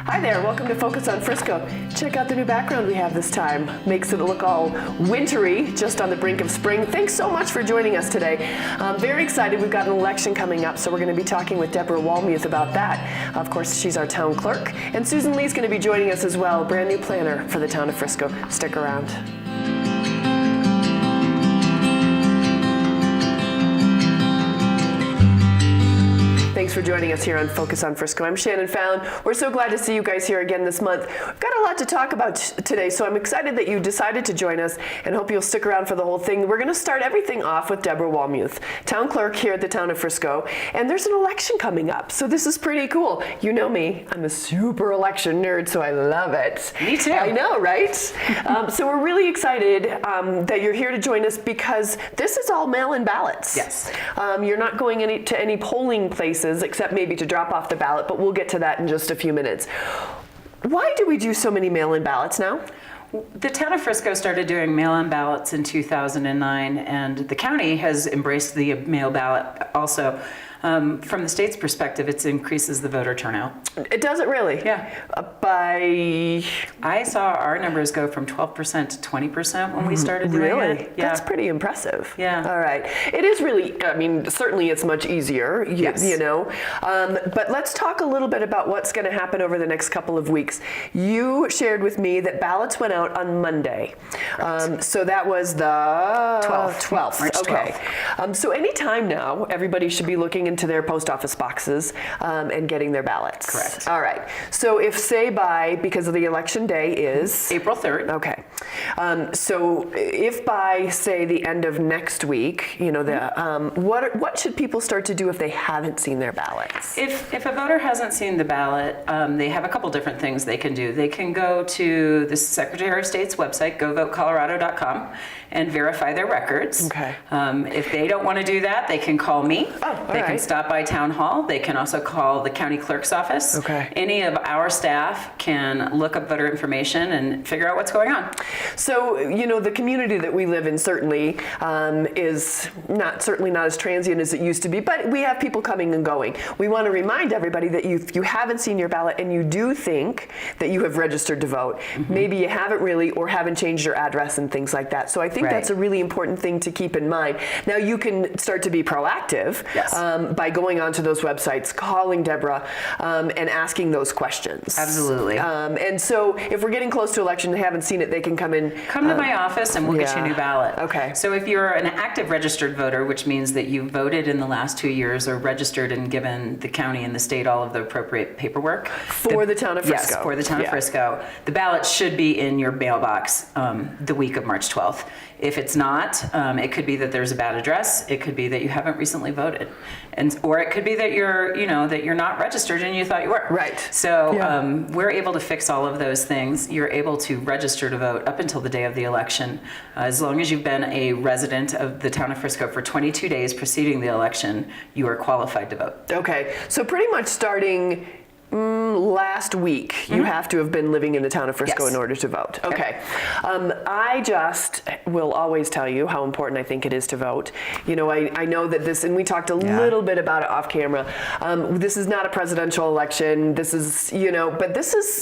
Hi there, welcome to Focus on Frisco. Check out the new background we have this time. Makes it look all wintry, just on the brink of spring. Thanks so much for joining us today. I'm very excited. We've got an election coming up, so we're going to be talking with Deborah Wohlmuth about that. Of course, she's our town clerk. And Susan Lee's going to be joining us as well, brand new planner for the Town of Frisco. Stick around. Thanks for joining us here on Focus on Frisco. I'm Shannon Fallon. We're so glad to see you guys here again this month. We've got a lot to talk about today, so I'm excited that you decided to join us and hope you'll stick around for the whole thing. We're going to start everything off with Deborah Wohlmuth, town clerk here at the Town of Frisco, and there's an election coming up, so this is pretty cool. You know me, I'm a super election nerd, so I love it. Me too. I know, right? So we're really excited that you're here to join us because this is all mail-in ballots. Yes. You're not going to any polling places except maybe to drop off the ballot, but we'll get to that in just a few minutes. Why do we do so many mail-in ballots now? The Town of Frisco started doing mail-in ballots in 2009, and the county has embraced the mail ballot also. From the state's perspective, it increases the voter turnout. It does it really? Yeah. I saw our numbers go from 12% to 20% when we started doing really? it. Yeah. That's pretty impressive. Yeah. All right. It is really, I mean, certainly it's much easier, Yes. you know. But let's talk a little bit about what's going to happen over the next couple of weeks. You shared with me that ballots went out on Monday. So that was the 12th. March 12th. Okay. So any time now, everybody should be looking into their post office boxes and getting their ballots. Correct. All right. So if say because of the election day is April 3rd. Okay. So if by say the end of next week, you know, what should people start to do if they haven't seen their ballots? If a voter hasn't seen the ballot, they have a couple different things they can do. They can go to the Secretary of State's website, govotecolorado.com, and verify their records. Okay. If they don't want to do that, they can call me. They can stop by Town Hall. They can also call the county clerk's office. Okay. Any of our staff can look up voter information and figure out what's going on. So, you know, the community that we live in certainly is certainly not as transient as it used to be, but we have people coming and going. We want to remind everybody that if you haven't seen your ballot and you do think that you have registered to vote, maybe you haven't really or haven't changed your address and things like that. So I think that's a really important thing to keep in mind. Now you can start to be proactive by going onto those websites, calling Deborah, and asking those questions. Absolutely. And so if we're getting close to election and haven't seen it, they can come in. Come to my office and we'll get you a new ballot. Okay. So if you're an active registered voter, which means that you voted in the last 2 years or registered and given the county and the state all of the appropriate paperwork. For the Town of Frisco. Yes, for the Town of Frisco. The ballot should be in your mailbox the week of March 12th. If it's not, it could be that there's a bad address. It could be that you haven't recently voted. Or it could be that you're not registered and you thought you were. Right. So we're able to fix all of those things. You're able to register to vote up until the day of the election. As long as you've been a resident of the Town of Frisco for 22 days preceding the election, you are qualified to vote. Okay. So pretty much starting last week, you have to have been living in the Town of Frisco in order to vote. Okay. I just will always tell you how important I think it is to vote. You know, I know that this, and we talked a little bit about it off camera, this is not a presidential election. This is, you know, but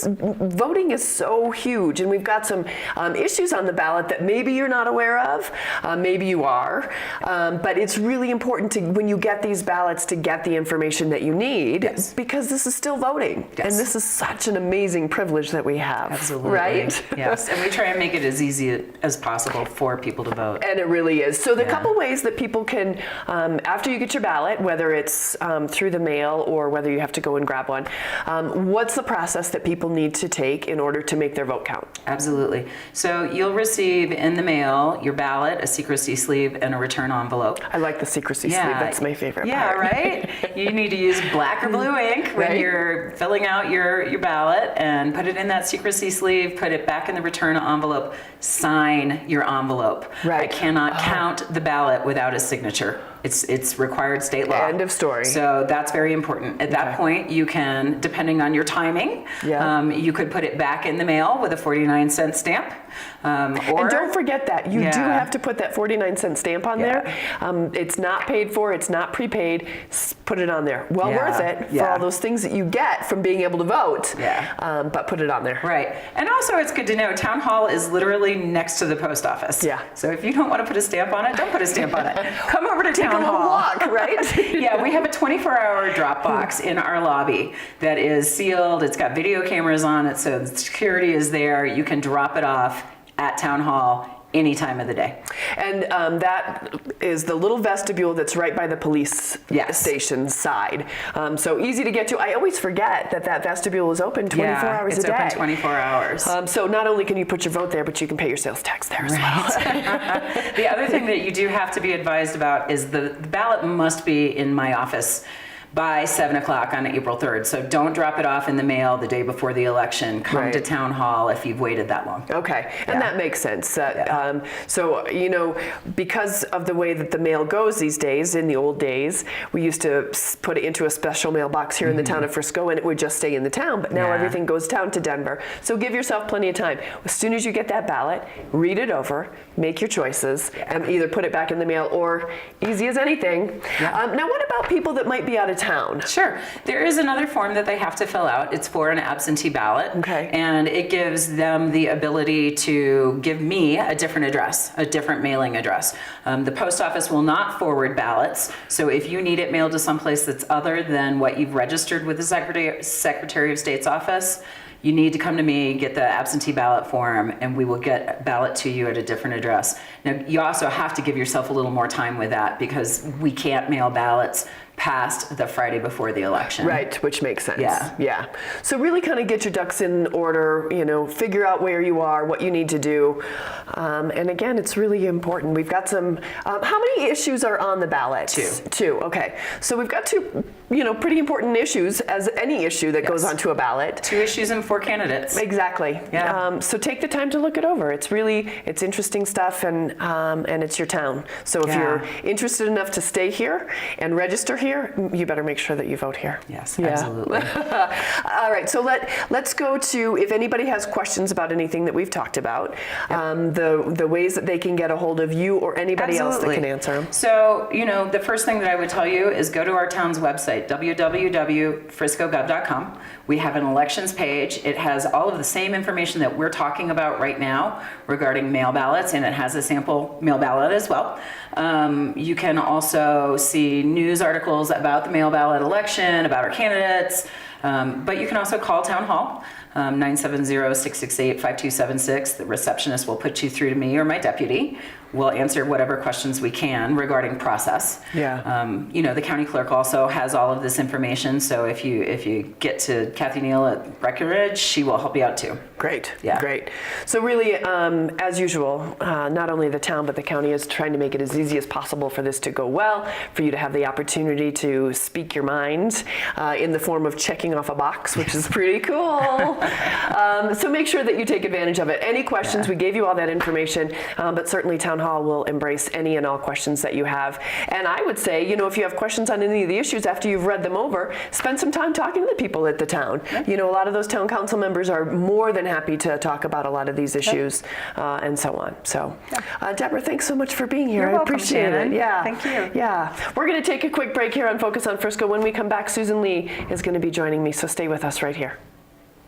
voting is so huge, and we've got some issues on the ballot that maybe you're not aware of, maybe you are, but it's really important to, when you get these ballots, to get the information that you need, because this is still voting. And this is such an amazing privilege that we have. Absolutely. Right? Yes. And we try and make it as easy as possible for people to vote. And it really is. So the couple ways that people can, after you get your ballot, whether it's through the mail or whether you have to go and grab one, what's the process that people need to take in order to make their vote count? Absolutely. So you'll receive in the mail your ballot, a secrecy sleeve, and a return envelope. I like the secrecy sleeve. That's my favorite part. Yeah, right? You need to use black or blue ink when you're filling out your ballot, and put it in that secrecy sleeve, put it back in the return envelope, sign your envelope. Right. I cannot count the ballot without a signature. It's required state law. End of story. So that's very important. At that point, you can, depending on your timing, you could put it back in the mail with a 49-cent stamp. And don't forget that. You do have to put that 49-cent stamp on there. It's not paid for. It's not prepaid. Put it on there. Well worth it for all those things that you get from being able to vote. But put it on there. Right. And also it's good to know Town Hall is literally next to the post office. Yeah. So if you don't want to put a stamp on it, don't put a stamp on it. Come over to Take Town a little Hall. walk, right? Yeah, we have a 24-hour drop box in our lobby that is sealed. It's got video cameras on it, so the security is there. You can drop it off at Town Hall any time of the day. And that is the little vestibule that's right by the police station side. So easy to get to. I always forget that vestibule is open 24 hours a day. It's open 24 hours. So not only can you put your vote there, but you can pay your sales tax there as well. The other thing that you do have to be advised about is the ballot must be in my office by 7 o'clock on April 3rd. So don't drop it off in the mail the day before the election. Come to Town Hall if you've waited that long. Okay, and that makes sense. So, you know, because of the way that the mail goes these days, in the old days, we used to put it into a special mailbox here in the town of Frisco and it would just stay in the town, but now everything goes down to Denver. So give yourself plenty of time. As soon as you get that ballot, read it over, make your choices, and either put it back in the mail or easy as anything. Now what about people that might be out of town? Sure. There is another form that they have to fill out. It's for an absentee ballot. Okay. And it gives them the ability to give me a different address, a different mailing address. The post office will not forward ballots. So if you need it mailed to someplace that's other than what you've registered with the Secretary of State's office, you need to come to me, get the absentee ballot form, and we will get a ballot to you at a different address. Now, you also have to give yourself a little more time with that because we can't mail ballots past the Friday before the election. Right, which makes sense. Yeah. So really kind of get your ducks in order, you know, figure out where you are, what you need to do. And again, it's really important. We've got some, how many issues are on the ballot? Two, okay. So we've got two, you know, pretty important issues, as any issue that goes onto a ballot. 2 issues and 4 candidates. Exactly. Yeah. So take the time to look it over. It's really, it's interesting stuff and it's your town. So if you're interested enough to stay here and register here, you better make sure that you vote here. Yes, absolutely. All right, so let's go to, if anybody has questions about anything that we've talked about, the ways that they can get a hold of you or anybody else that can answer them. So, you know, the first thing that I would tell you is go to our town's website, www.friscogov.com. We have an elections page. It has all of the same information that we're talking about right now regarding mail ballots, and it has a sample mail ballot as well. You can also see news articles about the mail ballot election, about our candidates, but you can also call Town Hall, 970-668-5276. The receptionist will put you through to me or my deputy. We'll answer whatever questions we can regarding process. You know, the county clerk also has all of this information, so if you get to Kathy Neal at Breckenridge, she will help you out too. Great, great. So really, as usual, not only the town but the county is trying to make it as easy as possible for this to go well, for you to have the opportunity to speak your mind in the form of checking off a box, which is pretty cool. So make sure that you take advantage of it. Any questions, we gave you all that information, but certainly Town Hall will embrace any and all questions that you have. And I would say, you know, if you have questions on any of the issues after you've read them over, spend some time talking to the people at the town. You know, a lot of those town council members are more than happy to talk about a lot of these issues and so on. So, Deborah, thanks so much for being here. You're welcome, appreciate Shannon. it. Yeah. Thank you. Yeah. We're going to take a quick break here on Focus on Frisco. When we come back, Susan Lee is going to be joining me, so stay with us right here.